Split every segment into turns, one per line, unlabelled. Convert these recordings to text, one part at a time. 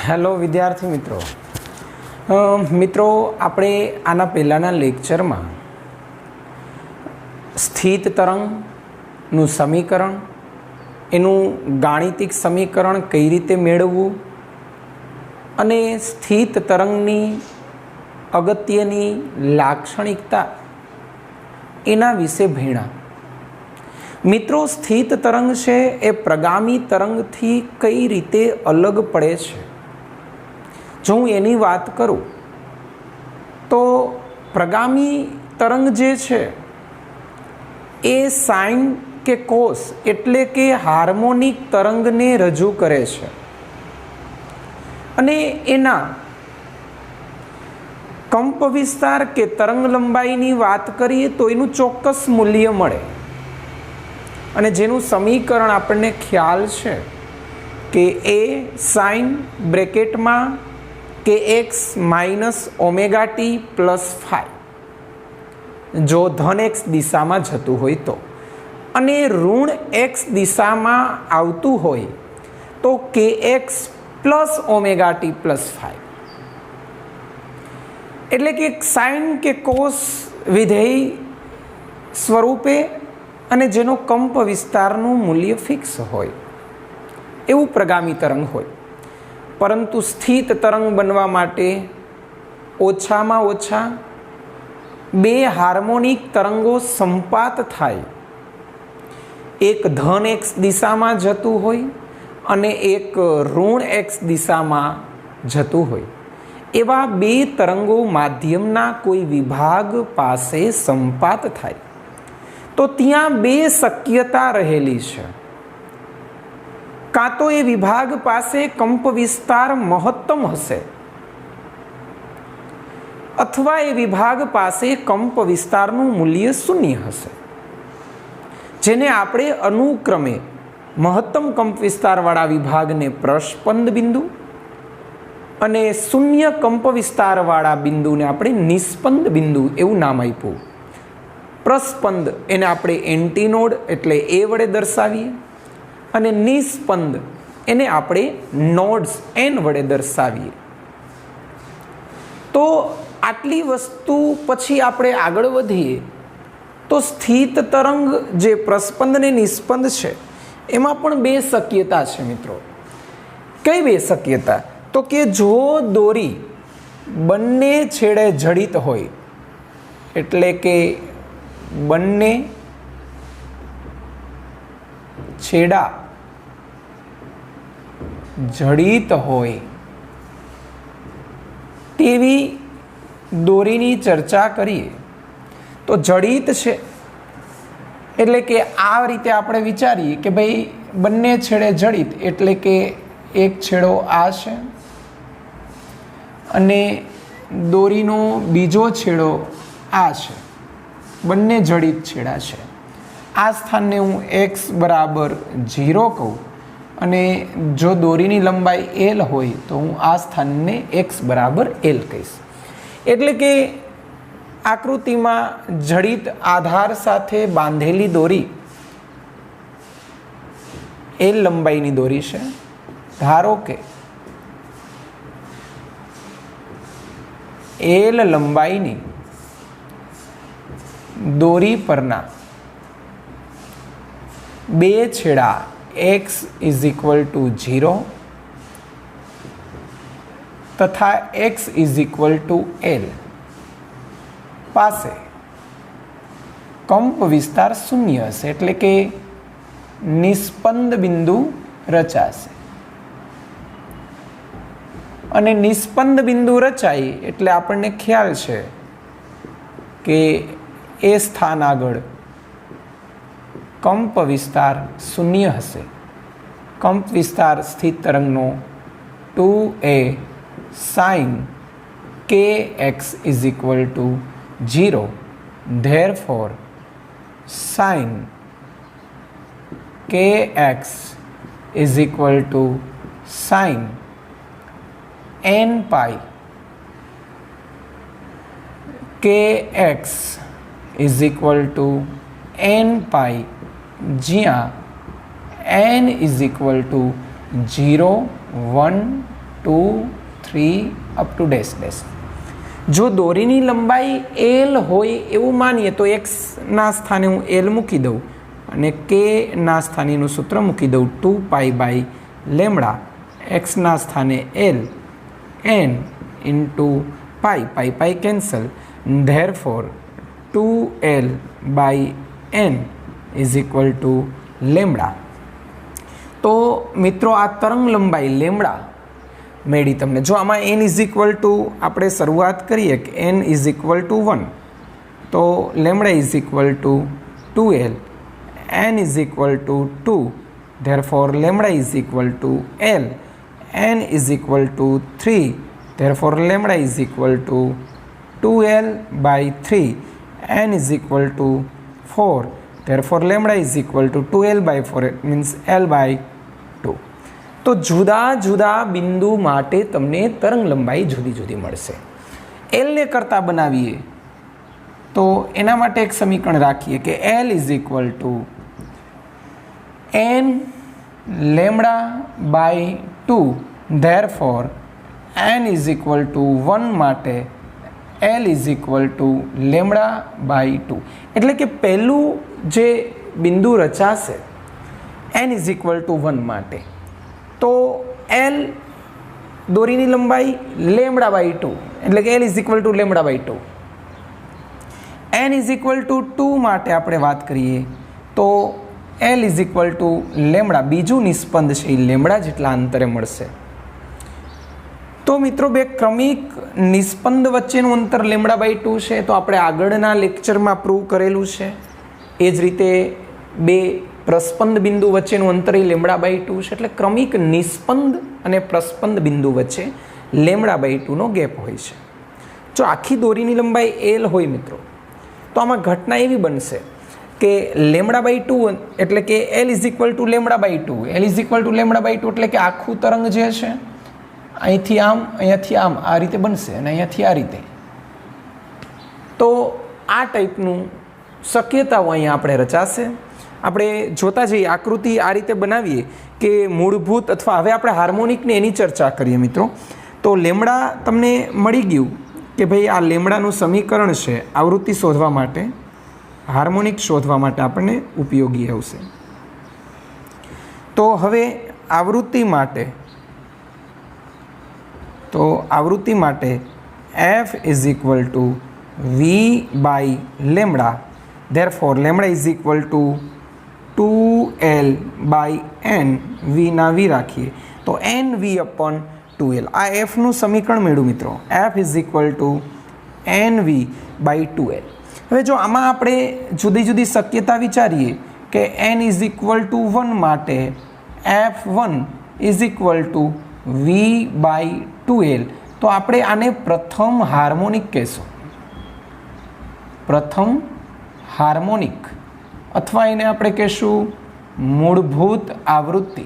Hello વિદ્યાર્થી મિત્રો, આપણે આના પહેલાંના લેક્ચરમાં સ્થિત તરંગનું સમીકરણ, એનું ગાણિતિક સમીકરણ કઈ રીતે મેળવવું અને સ્થિત તરંગની અગત્યની લાક્ષણિકતા એના વિશે ભણ્યા. મિત્રો, સ્થિત તરંગ છે એ પ્રગામી તરંગથી કઈ રીતે અલગ પડે છે, જો હું એની વાત કરું તો પ્રગામી તરંગ જે છે એ સાઇન કે કોસ એટલે કે હાર્મોનિક તરંગને રજૂ કરે છે અને એના કંપ વિસ્તાર કે તરંગ લંબાઈની વાત કરીએ તો એનું ચોક્કસ મૂલ્ય મળે અને જેનું સમીકરણ આપણને ખ્યાલ છે કે એ સાઇન બ્રેકેટમાં કે x minus omega T plus 5 જો ધન એક્સ દિશામાં જતું હોય તો, અને ઋણ એક્સ દિશામાં આવતું હોય તો કે x plus omega T plus 5. એટલે કે સાઇન કે કોસ વિધેય સ્વરૂપે અને જેનો કંપ વિસ્તારનું મૂલ્ય ફિક્સ હોય એવું પ્રગામી તરંગ હોય. પરંતુ સ્થિત તરંગ બનવા માટે ઓછામાં ઓછા બે હાર્મોનિક તરંગો સંપાત થાય, એક ધન એક્સ દિશામાં જતું હોય અને એક ઋણ એક્સ દિશામાં જતું હોય, એવા બે તરંગો માધ્યમના કોઈ વિભાગ પાસે સંપાત થાય તો ત્યાં બે શક્યતા રહેલી છે. કાં તો એ વિભાગ પાસે કંપ વિસ્તાર મહત્તમ હશે અથવા એ વિભાગ પાસે કંપ વિસ્તારનું મૂલ્ય શૂન્ય હશે, જેને આપણે અનુક્રમે મહત્તમ કંપ વિસ્તારવાળા વિભાગને પ્રસ્પંદ બિંદુ અને શૂન્ય કંપ વિસ્તારવાળા બિંદુને આપણે નિસ્પંદ બિંદુ એવું નામ આપ્યું. પ્રસ્પંદ એને આપણે એન્ટીનોડ એટલે એ વડે દર્શાવીએ અને નિસ્પંદ એને આપણે નોડ્સ એન વડે દર્શાવીએ. તો આટલી વસ્તુ પછી આપણે આગળ વધીએ તો સ્થિત તરંગ જે પ્રસ્પંદ ને નિસ્પંદ છે એમાં પણ બે શક્યતા છે મિત્રો. કઈ બે શક્યતા? તો કે જો દોરી બંને છેડે જડિત હોય, એટલે કે બંને છેડા જડિત હોય તેવી દોરીની ચર્ચા કરીએ તો જડિત છે એટલે કે આ રીતે આપણે વિચારીએ કે ભાઈ બંને છેડે જડિત એટલે કે એક છેડો આ છે અને દોરીનો બીજો છેડો આ છે, બંને જડિત છેડા છે. આ સ્થાનને હું એક્સ બરાબર 0 કહું અને જો દોરીની લંબાઈ એલ હોય તો હું આ સ્થાનને એક્સ બરાબર એલ કહીશ. એટલે કે આકૃતિમાં જડિત આધાર સાથે બાંધેલી દોરી એલ લંબાઈની દોરી છે. ધારો કે એલ લંબાઈની દોરી પરના બે છેડા x ઇઝ ઇક્વલ ટુ 0 તથા x is equal to L પાસે કંપ વિસ્તાર શૂન્ય હશે, એટલે કે નિસ્પંદ બિંદુ રચાશે. અને નિસ્પંદ બિંદુ રચાય એટલે આપણને ખ્યાલ છે કે એ સ્થાન આગળ કંપ વિસ્તાર શૂન્ય હશે. કંપ વિસ્તાર સ્થિત તરંગનો 2a sin kx is equal two 0. Therefore sin kx is equal two sin n pi kx is equal to n pi, જ્યાં n is equal two 0, 1, 2 3 up to dash dash. જો દોરીની લંબાઈ એલ હોય એવું માનીએ તો એક્સના સ્થાને હું એલ મૂકી દઉં અને કેના સ્થાનેનું સૂત્ર મૂકી દઉં 2π/λ. એક્સના સ્થાને L n into pi cancel. Therefore 2l/n is equal to lambda. તો મિત્રો આ તરંગ લંબાઈ લેમડા મેળી તમને. જો આમાં n ઇઝ ઇક્વલ ટુ આપણે શરૂઆત કરીએ કે n ઇઝ ઇક્વલ ટુ 1, તો lambda is equal two 2l, n is equal to 2, therefore lambda is equal two l, n is equal to 3, therefore lambda is equal two 2l/3, n is equal to 4, therefore lambda is equal two 2l/4, it means l/2. તો જુદા જુદા બિંદુ માટે તમને તરંગ લંબાઈ જુદી જુદી મળશે. એલને કરતાં બનાવીએ તો એના માટે એક સમીકરણ રાખીએ કે L is equal to n λ/2, therefore n is equal to 1 માટે l ઇઝ ઇક્વલ ટુ λ/2. એટલે કે પહેલું જે બિંદુ રચાશે n ઇઝ ઇક્વલ ટુ 1 માટે, તો l દોરીની લંબાઈ λ/2, એટલે કે l is equal to λ/2. n is equal to 2 માટે આપણે વાત કરીએ તો l is equal to lambda, બીજું નિસ્પંદ છે એ લેમડા જેટલા અંતરે મળશે. તો મિત્રો બે ક્રમિક નિસ્પંદ વચ્ચેનું અંતર λ/2 છે, તો આપણે આગળના લેક્ચરમાં પ્રૂવ કરેલું છે. એ જ રીતે બે પ્રસ્પંદ બિંદુ વચ્ચેનું અંતર એ λ/2 છે. એટલે ક્રમિક નિસ્પંદ અને પ્રસ્પંદ બિંદુ વચ્ચે λ/2 નો ગેપ હોય છે. જો આખી દોરીની લંબાઈ l હોય મિત્રો, તો આમાં ઘટના એવી બનશે કે λ/2 એટલે કે l is equal to λ/2, l is equal to λ/2 એટલે કે આખું તરંગ જે છે અહીંથી આમ, અહીંયાથી આમ, આ રીતે બનશે અને અહીંયાથી આ રીતે. તો આ ટાઈપનું શક્યતાઓ અહીંયા આપણે રચાશે. આપણે જોતા જઈએ, આકૃતિ આ રીતે બનાવીએ કે મૂળભૂત અથવા હવે આપણે હાર્મોનિકને એની ચર્ચા કરીએ મિત્રો. તો લેમડા તમને મળી ગયું કે ભાઈ આ લેમડાનું સમીકરણ છે આવૃત્તિ શોધવા માટે, હાર્મોનિક શોધવા માટે આપણને ઉપયોગી આવશે. તો હવે આવૃત્તિ માટે f is equal two v/λ, therefore lambda is equal two 2l/n, v ના v રાખીએ તો nv/2l. આ fનું સમીકરણ મેળવ્યું મિત્રો, f is equal two nv/2l. હવે જો આમાં આપણે જુદી જુદી શક્યતા વિચારીએ કે n ઇઝ ઇક્વલ ટુ 1 માટે f1 is equal two v/2l, તો આપણે આને પ્રથમ હાર્મોનિક કહેશું, પ્રથમ હાર્મોનિક, અથવા એને આપણે કહેશું મૂળભૂત આવૃત્તિ.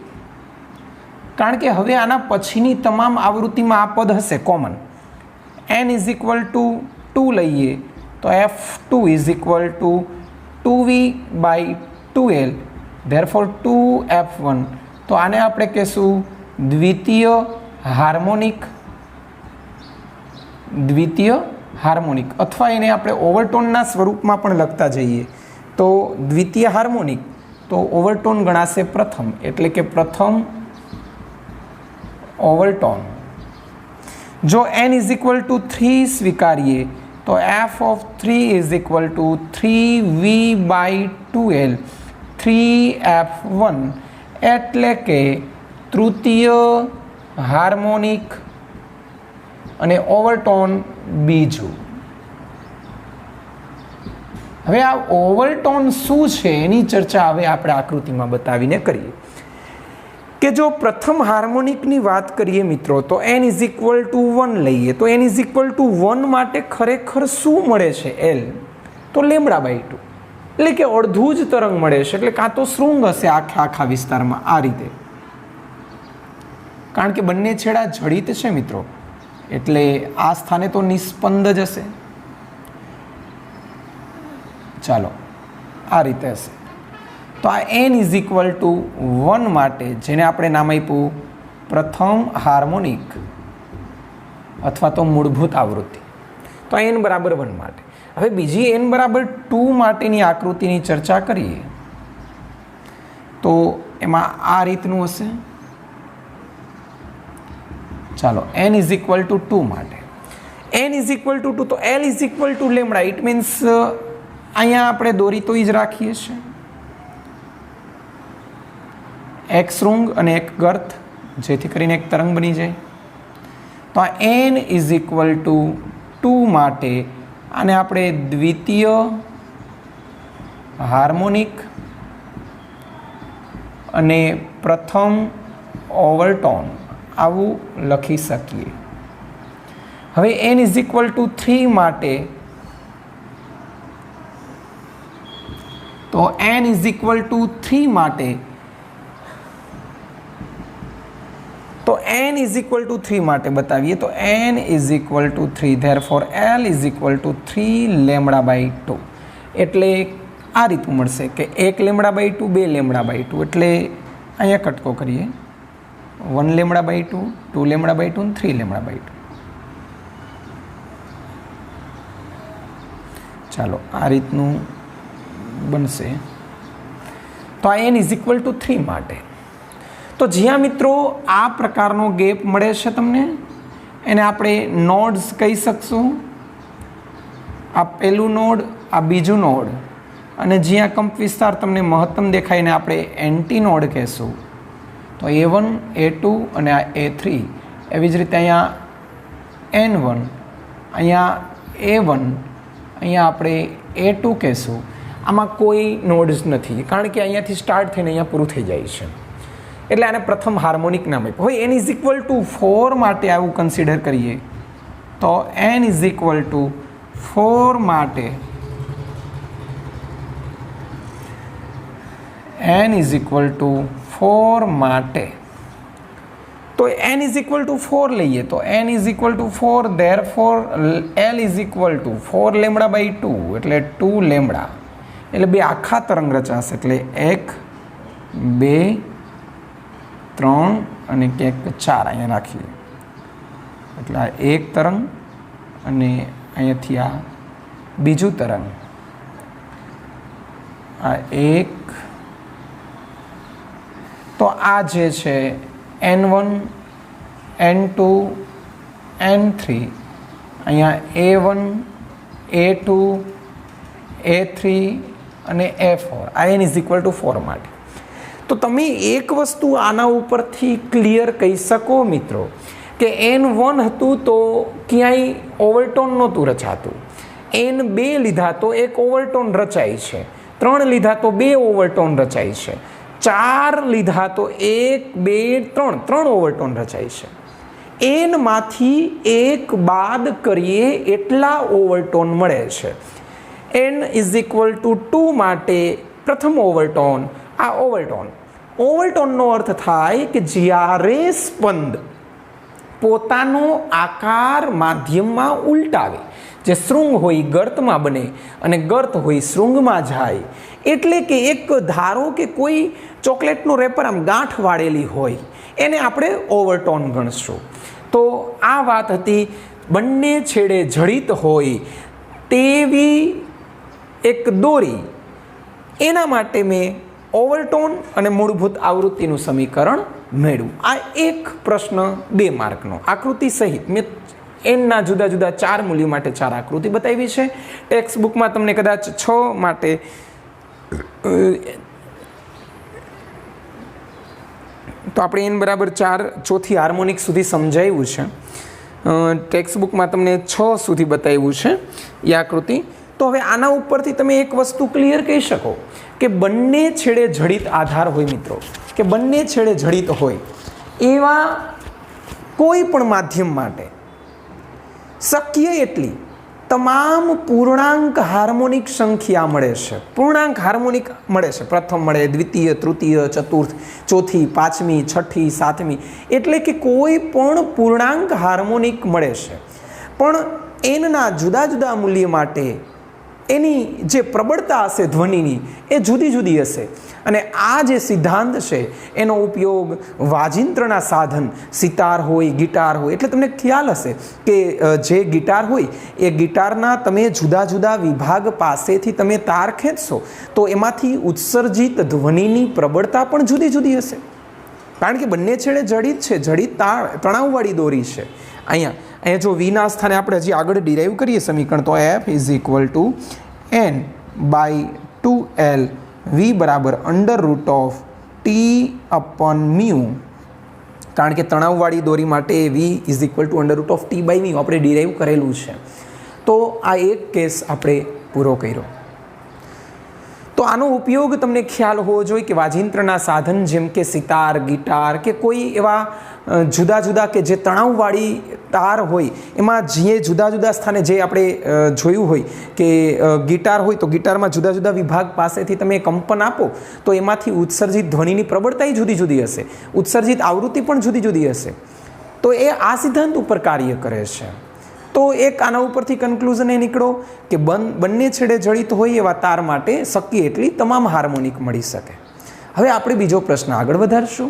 કારણ કે હવે આના પછીની તમામ આવૃત્તિમાં આ પદ હશે common. n is equal to 2 લઈએ તો f2 is equal two 2v/2l, therefore 2f1. તો આને આપણે કહેશું દ્વિતીય હાર્મોનિક, અથવા એને આપણે ઓવરટોનના સ્વરૂપમાં પણ લખતા જઈએ તો દ્વિતીય હાર્મોનિક, તો ઓવરટોન ગણાશે પ્રથમ, એટલે કે પ્રથમ ઓવરટોન. જો n ઇઝ ઇક્વલ ટુ 3 સ્વીકારીએ તો f(3) is equal two 3v/2l 3f1, એટલે કે તૃતીય હાર્મોનિક અને ઓવરટોન બીજું. હવે આ ઓવરટોન શું છે એની ચર્ચા હવે આપણે આકૃતિમાં બતાવીને કરીએ કે જો પ્રથમ હાર્મોનિકની વાત કરીએ મિત્રો તો n ઇઝ ઇક્વલ ટુ 1 લઈએ તો n ઇઝ ઇક્વલ ટુ 1 માટે ખરેખર શું મળે છે l, તો λ/2, એટલે કે અડધું જ તરંગ મળે છે. એટલે કાં તો શૃંગ હશે આખા વિસ્તારમાં આ રીતે, કારણ કે બંને છેડા જડિત છે મિત્રો, એટલે આ સ્થાને તો નિસ્પંદ જ હશે. ચાલો આ રીતે હશે. તો આ n ઇઝ ઇક્વલ ટુ 1 માટે જેને આપણે નામ આપ્યું પ્રથમ હાર્મોનિક અથવા તો મૂળભૂત આવૃત્તિ. તો n બરાબર 1 માટે. હવે બીજી n બરાબર 2 માટેની આકૃતિની ચર્ચા કરીએ તો એમાં આ રીતનું હશે. ચાલો n ઇઝ ઇક્વલ ટુ 2 માટે n ઇઝ ઇક્વલ ટુ 2 તો l is equal to lambda. It means અહીંયા આપણે દોરી તો જ રાખીએ છીએ, એક શૃંગ અને એક ગર્ત, જેથી કરીને એક તરંગ બની જાય. તો આ n ઇઝ ઇક્વલ ટુ 2 માટે આને આપણે દ્વિતીય હાર્મોનિક અને પ્રથમ ઓવરટોન આવું લખી શકીએ. હવે n ઇઝ ઇક્વલ ટુ 3 માટે તો n ઇઝ ઇક્વલ ટુ 3 માટે તો n ઇઝ ઇક્વલ ટુ 3 માટે બતાવીએ તો n is equal to 3 therefore l is equal to 3 lambda by 2. એટલે આ રીતનું મળશે કે 1 લેમડા બાય 2, 2 લેમડા બાય 2. એટલે અહીંયા કટકો કરીએ 1 લેમડા બાય 2, 2 લેમડા બાય 2 અને 3 લેમડા બાય 2. ચાલો આ રીતનું બનશે. તો આ n ઇઝ ઇક્વલ ટુ 3 માટે. તો જ્યાં મિત્રો આ પ્રકારનો ગેપ મળે છે તમને, એને આપણે નોડ્સ કહી શકશું. આ પહેલું નોડ, આ બીજું નોડ, અને જ્યાં કંપ વિસ્તાર તમને મહત્તમ દેખાય ને આપણે એન્ટી નોડ કહેશું. તો A1, A2 અને આ A3. એવી જ રીતે અહીંયા N1, અહીંયા A1, અહીંયા આપણે A2 કહેશું. આમાં કોઈ નોડ્સ નથી, કારણ કે અહીંયાથી સ્ટાર્ટ થઈને અહીંયા પૂરું થઈ જાય છે. એટલે આને પ્રથમ હાર્મોનિક નામ આપ્યું. હવે n ઇઝ ઇક્વલ ટુ 4 માટે આવું કન્સિડર કરીએ તો n ઇઝ ઇક્વલ ટુ 4 માટે n ઇઝ ઇક્વલ ટુ 4 માટે તો n ઇઝ ઇક્વલ ટુ 4 લઈએ તો n is equal to 4 therefore l is equal to 4 lambda by 2 એટલે 2 લેમડા. એટલે બે આખા તરંગ રચાશે. એટલે 1, 2, 3 અને ક્યાંક 4 અહીંયા રાખીએ. એટલે આ એક તરંગ અને અહીંયાથી આ બીજું તરંગ, આ એક. તો આ જે છે N1, N2, N3, અહીંયા A1, A2, A3 અને A4. આ n ઇઝ ઇક્વલ ટુ 4 માટે. તો તમે એક વસ્તુ આના ઉપરથી ક્લિયર કહી શકો મિત્રો કે N1 હતું તો ક્યાંય ઓવરટોન નહોતું રચાતું. N2 લીધા તો એક ઓવરટોન રચાય છે, 3 લીધા તો 2 ઓવરટોન રચાય છે, 4 લીધા તો 1, 2, 3 ઓવરટોન રચાય છે. n માંથી 1 બાદ કરીએ એટલા ઓવરટોન મળે છે. n ઇઝ ઇક્વલ ટુ 2 માટે પ્રથમ ઓવરટોન આ ઓવરટોનનો અર્થ થાય કે જ્યારે સ્પંદ પોતાનો આકાર માધ્યમમાં ઉલટાવે, જે શૃંગ હોય ગર્તમાં બને અને ગર્ત હોય શૃંગમાં જાય. એટલે કે એક ધારો કે કોઈ ચોકલેટનું રેપર આમ ગાંઠ વાળેલી હોય, એને આપણે ઓવરટોન ગણશું. તો આ વાત હતી. બંને છેડે જડિત હોય તેવી એક દોરી, એના માટે મેં ઓવરટોન અને મૂળભૂત આવૃત્તિનું સમીકરણ મેળવ્યું. આ એક પ્રશ્ન 2 માર્કનો આકૃતિ સહિત મેં એનના જુદા જુદા 4 મૂલ્યો માટે 4 આકૃતિ બતાવી છે. ટેક્સ્ટ બુકમાં તમને કદાચ 6 માટે તો આપણે n બરાબર 4 ચોથી હાર્મોનિક સુધી સમજાવ્યું છે. ટેક્સ્ટ બુકમાં તમને 6 સુધી બતાવ્યું છે એ આકૃતિ. તો હવે આના ઉપરથી તમે એક વસ્તુ ક્લિયર કહી શકો કે બંને છેડે જડિત આધાર હોય મિત્રો, કે બંને છેડે જડિત હોય એવા કોઈ પણ માધ્યમ માટે શક્ય એટલી તમામ પૂર્ણાંક હાર્મોનિક સંખ્યા મળે છે. પૂર્ણાંક હાર્મોનિક મળે છે. પ્રથમ મળે, દ્વિતીય, તૃતીય, ચતુર્થ, ચોથી, પાંચમી, છઠ્ઠી, સાતમી. એટલે કે કોઈ પણ પૂર્ણાંક હાર્મોનિક મળે છે. પણ એનના જુદા જુદા મૂલ્ય માટે એની જે પ્રબળતા હશે ધ્વનિની એ જુદી જુદી હશે. અને આ જે સિદ્ધાંત છે એનો ઉપયોગ વાજિંત્રના સાધન સિતાર હોય, ગિટાર હોય, એટલે તમને ખ્યાલ હશે કે જે ગિટાર હોય એ ગિટારના તમે જુદા જુદા વિભાગ પાસેથી તમે તાર ખેંચશો તો એમાંથી ઉત્સર્જિત ધ્વનિની પ્રબળતા પણ જુદી જુદી હશે, કારણ કે બંને છેડે જડિત છે, જડિત તણાવવાળી દોરી છે. અહીંયા જો વીના સ્થાને આપણે હજી આગળ ડિરાઈવ કરીએ સમીકરણ, તો F is equal two N/2L V બરાબર √T અપોન મ્યુ, કારણ કે તણાવવાળી દોરી માટે V is equal two √T/μ આપણે ડિરાઈવ કરેલું છે. તો આ એક કેસ આપણે પૂરો કર્યો. તો આનો ઉપયોગ તમને ખ્યાલ હોવો જોઈએ કે વાજિંત્રના સાધન જેમ કે સિતાર, ગિટાર કે કોઈ એવા જુદા જુદા કે જે તણાવવાળી તાર હોય એમાં જે જુદા જુદા સ્થાને જે આપણે જોયું હોય કે ગિટાર હોય તો ગિટારમાં જુદા જુદા વિભાગ પાસેથી તમે કંપન આપો તો એમાંથી ઉત્સર્જિત ધ્વનિની પ્રબળતા જુદી જુદી હશે, ઉત્સર્જિત આવૃત્તિ પણ જુદી જુદી હશે. તો એ આ સિદ્ધાંત ઉપર કાર્ય કરે છે. તો એક આના ઉપરથી કન્ક્લુઝન એ નીકળો કે બંને છેડે જડિત હોય એવા તાર માટે શક્ય એટલી તમામ હાર્મોનિક મળી શકે. હવે આપણે બીજો પ્રશ્ન આગળ વધારશું.